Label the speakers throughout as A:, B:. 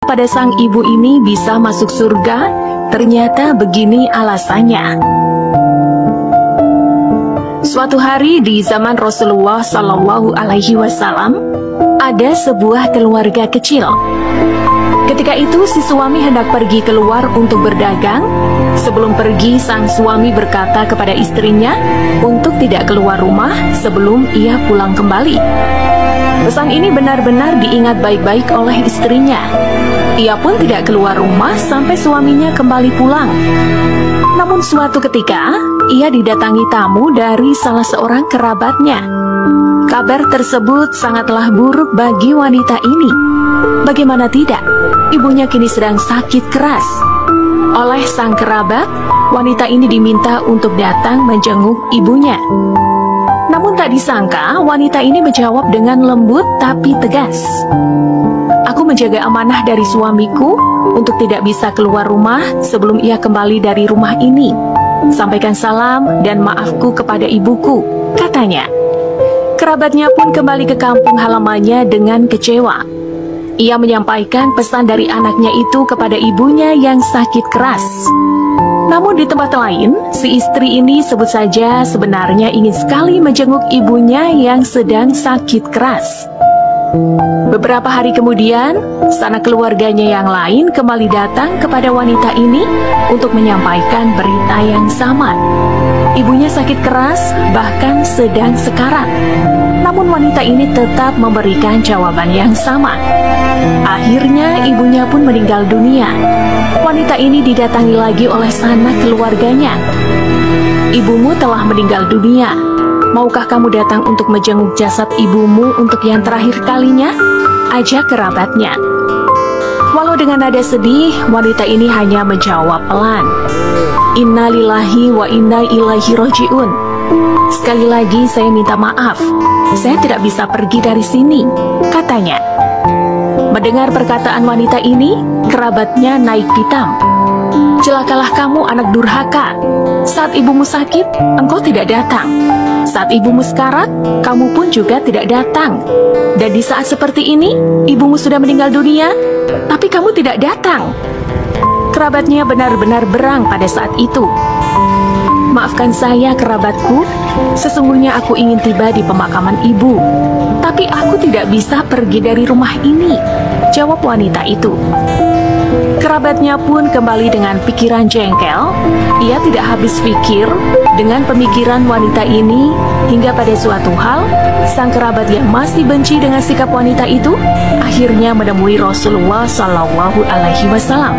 A: pada sang ibu ini bisa masuk surga? Ternyata begini alasannya. Suatu hari di zaman Rasulullah Shallallahu Alaihi Wasallam, ada sebuah keluarga kecil. Ketika itu si suami hendak pergi keluar untuk berdagang. Sebelum pergi, sang suami berkata kepada istrinya untuk tidak keluar rumah sebelum ia pulang kembali. Pesan ini benar-benar diingat baik-baik oleh istrinya. Ia pun tidak keluar rumah sampai suaminya kembali pulang. Namun suatu ketika, ia didatangi tamu dari salah seorang kerabatnya. Kabar tersebut sangatlah buruk bagi wanita ini. Bagaimana tidak, ibunya kini sedang sakit keras. Oleh sang kerabat, wanita ini diminta untuk datang menjenguk ibunya. Namun tak disangka, wanita ini menjawab dengan lembut tapi tegas. Aku menjaga amanah dari suamiku untuk tidak bisa keluar rumah sebelum ia kembali dari rumah ini. Sampaikan salam dan maafku kepada ibuku, katanya. Kerabatnya pun kembali ke kampung halamannya dengan kecewa. Ia menyampaikan pesan dari anaknya itu kepada ibunya yang sakit keras. Namun di tempat lain, si istri ini sebut saja sebenarnya ingin sekali menjenguk ibunya yang sedang sakit keras. Beberapa hari kemudian, sanak keluarganya yang lain kembali datang kepada wanita ini untuk menyampaikan berita yang sama. Ibunya sakit keras, bahkan sedang sekarat. Namun wanita ini tetap memberikan jawaban yang sama. Akhirnya ibunya pun meninggal dunia. Wanita ini didatangi lagi oleh sanak keluarganya. Ibumu telah meninggal dunia. Maukah kamu datang untuk menjenguk jasad ibumu untuk yang terakhir kalinya? Ajak kerabatnya. Walau dengan nada sedih, wanita ini hanya menjawab pelan. Inna lillahi wa inna ilaihi roji'un. Sekali lagi saya minta maaf. Saya tidak bisa pergi dari sini, katanya. Mendengar perkataan wanita ini, kerabatnya naik pitam. Celakalah kamu anak durhaka. Saat ibumu sakit, engkau tidak datang. Saat ibumu sekarat, kamu pun juga tidak datang. Dan di saat seperti ini, ibumu sudah meninggal dunia, tapi kamu tidak datang. Kerabatnya benar-benar berang pada saat itu. Maafkan saya kerabatku, sesungguhnya aku ingin tiba di pemakaman ibu. Tapi aku tidak bisa pergi dari rumah ini, jawab wanita itu. Kerabatnya pun kembali dengan pikiran jengkel. Ia tidak habis pikir dengan pemikiran wanita ini, hingga pada suatu hal, sang kerabat yang masih benci dengan sikap wanita itu, akhirnya menemui Rasulullah Shallallahu Alaihi Wasallam.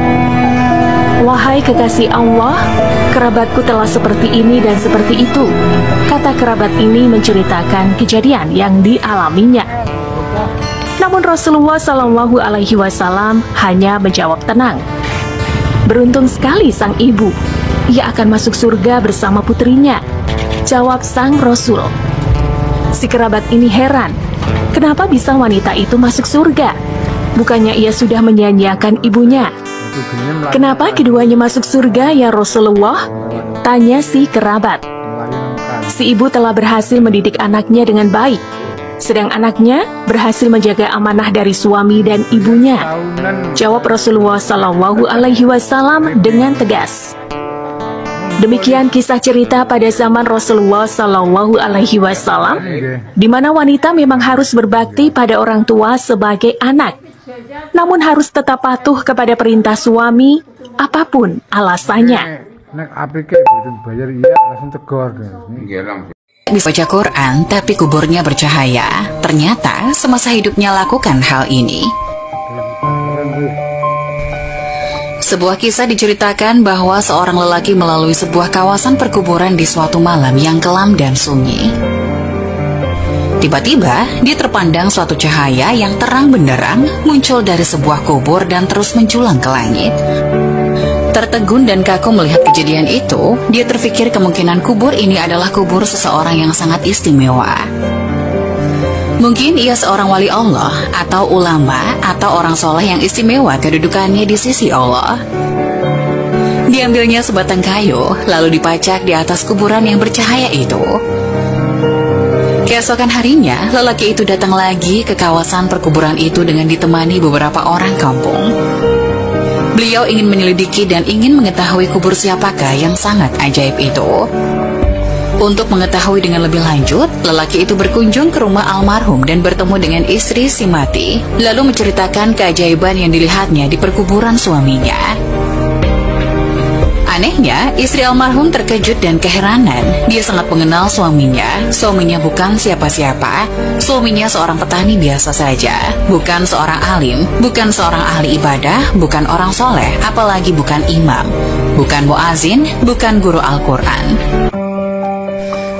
A: Wahai kekasih Allah, kerabatku telah seperti ini dan seperti itu. Kata kerabat ini menceritakan kejadian yang dialaminya. Namun Rasulullah Shallallahu Alaihi Wasallam hanya menjawab tenang. Beruntung sekali sang ibu, ia akan masuk surga bersama putrinya, jawab sang Rasul. Si kerabat ini heran, kenapa bisa wanita itu masuk surga? Bukannya ia sudah menyanyiakan ibunya? Kenapa keduanya masuk surga ya Rasulullah? Tanya si kerabat. Si ibu telah berhasil mendidik anaknya dengan baik, sedang anaknya berhasil menjaga amanah dari suami dan ibunya, jawab Rasulullah Shallallahu Alaihi Wasallam dengan tegas. Demikian kisah cerita pada zaman Rasulullah Shallallahu Alaihi Wasallam, di mana wanita memang harus berbakti pada orang tua sebagai anak, namun harus tetap patuh kepada perintah suami, apapun alasannya.
B: Bisa baca Quran tapi kuburnya bercahaya. Ternyata semasa hidupnya lakukan hal ini. Sebuah kisah diceritakan bahwa seorang lelaki melalui sebuah kawasan perkuburan di suatu malam yang kelam dan sunyi. Tiba-tiba, dia terpandang suatu cahaya yang terang benderang muncul dari sebuah kubur dan terus menjulang ke langit. Tertegun dan kaku melihat kejadian itu, dia terpikir kemungkinan kubur ini adalah kubur seseorang yang sangat istimewa. Mungkin ia seorang wali Allah, atau ulama, atau orang soleh yang istimewa kedudukannya di sisi Allah. Diambilnya sebatang kayu, lalu dipacak di atas kuburan yang bercahaya itu. Keesokan harinya, lelaki itu datang lagi ke kawasan perkuburan itu dengan ditemani beberapa orang kampung. Beliau ingin menyelidiki dan ingin mengetahui kubur siapakah yang sangat ajaib itu. Untuk mengetahui dengan lebih lanjut, lelaki itu berkunjung ke rumah almarhum dan bertemu dengan istri si mati, lalu menceritakan keajaiban yang dilihatnya di perkuburan suaminya. Anehnya, istri almarhum terkejut dan keheranan. Dia sangat mengenal suaminya. Suaminya bukan siapa-siapa. Suaminya seorang petani biasa saja. Bukan seorang alim, bukan seorang ahli ibadah, bukan orang soleh, apalagi bukan imam. Bukan muazin, bukan guru Al-Quran.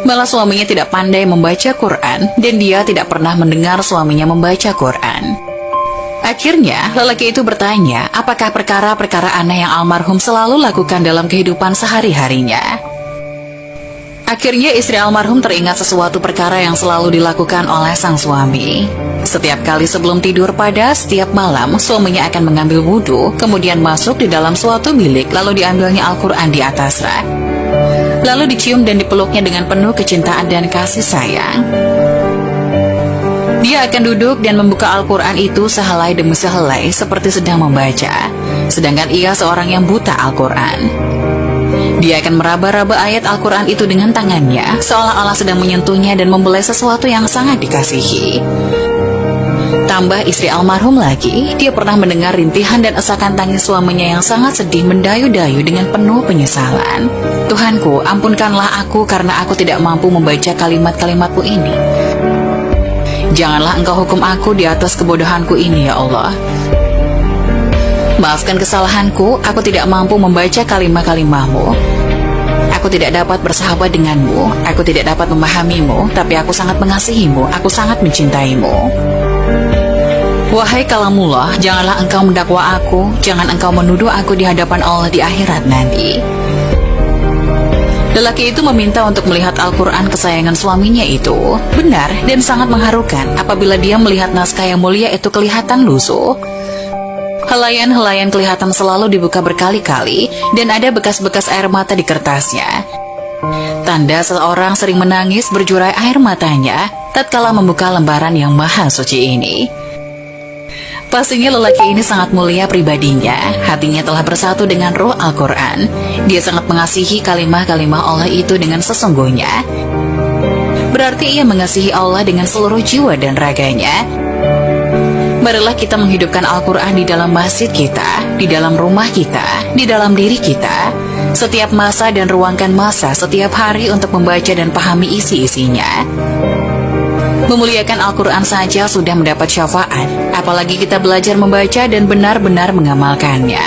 B: Malah suaminya tidak pandai membaca Quran, dan dia tidak pernah mendengar suaminya membaca Quran. Akhirnya, lelaki itu bertanya, apakah perkara-perkara aneh yang almarhum selalu lakukan dalam kehidupan sehari-harinya. Akhirnya istri almarhum teringat sesuatu perkara yang selalu dilakukan oleh sang suami. Setiap kali sebelum tidur pada setiap malam, suaminya akan mengambil wudhu, kemudian masuk di dalam suatu bilik, lalu diambilnya Al-Quran di atas rak. Lalu dicium dan dipeluknya dengan penuh kecintaan dan kasih sayang. Dia akan duduk dan membuka Al-Quran itu sehelai demi sehelai seperti sedang membaca, sedangkan ia seorang yang buta Al-Quran. Dia akan meraba-raba ayat Al-Quran itu dengan tangannya, seolah-olah sedang menyentuhnya dan membelai sesuatu yang sangat dikasihi. Tambah istri almarhum lagi, dia pernah mendengar rintihan dan esakan tangis suaminya yang sangat sedih mendayu-dayu dengan penuh penyesalan. Tuhanku, ampunkanlah aku karena aku tidak mampu membaca kalimat-kalimatmu ini. Janganlah engkau hukum aku di atas kebodohanku ini, ya Allah. Maafkan kesalahanku, aku tidak mampu membaca kalimat-kalimatmu. Aku tidak dapat bersahabat denganmu, aku tidak dapat memahamimu, tapi aku sangat mengasihimu, aku sangat mencintaimu. Wahai kalamullah, janganlah engkau mendakwa aku, jangan engkau menuduh aku di hadapan Allah di akhirat nanti. Lelaki itu meminta untuk melihat Al-Quran kesayangan suaminya itu. Benar dan sangat mengharukan apabila dia melihat naskah yang mulia itu kelihatan lusuh. Helaian-helaian kelihatan selalu dibuka berkali-kali dan ada bekas-bekas air mata di kertasnya. Tanda seseorang sering menangis berjurai air matanya tatkala membuka lembaran yang maha suci ini. Pastinya lelaki ini sangat mulia pribadinya, hatinya telah bersatu dengan roh Al-Quran. Dia sangat mengasihi kalimah-kalimah Allah itu dengan sesungguhnya. Berarti ia mengasihi Allah dengan seluruh jiwa dan raganya. Marilah kita menghidupkan Al-Quran di dalam masjid kita, di dalam rumah kita, di dalam diri kita, setiap masa dan ruangkan masa setiap hari untuk membaca dan pahami isi-isinya. Memuliakan Al-Quran saja sudah mendapat syafaat, apalagi kita belajar membaca dan benar-benar mengamalkannya.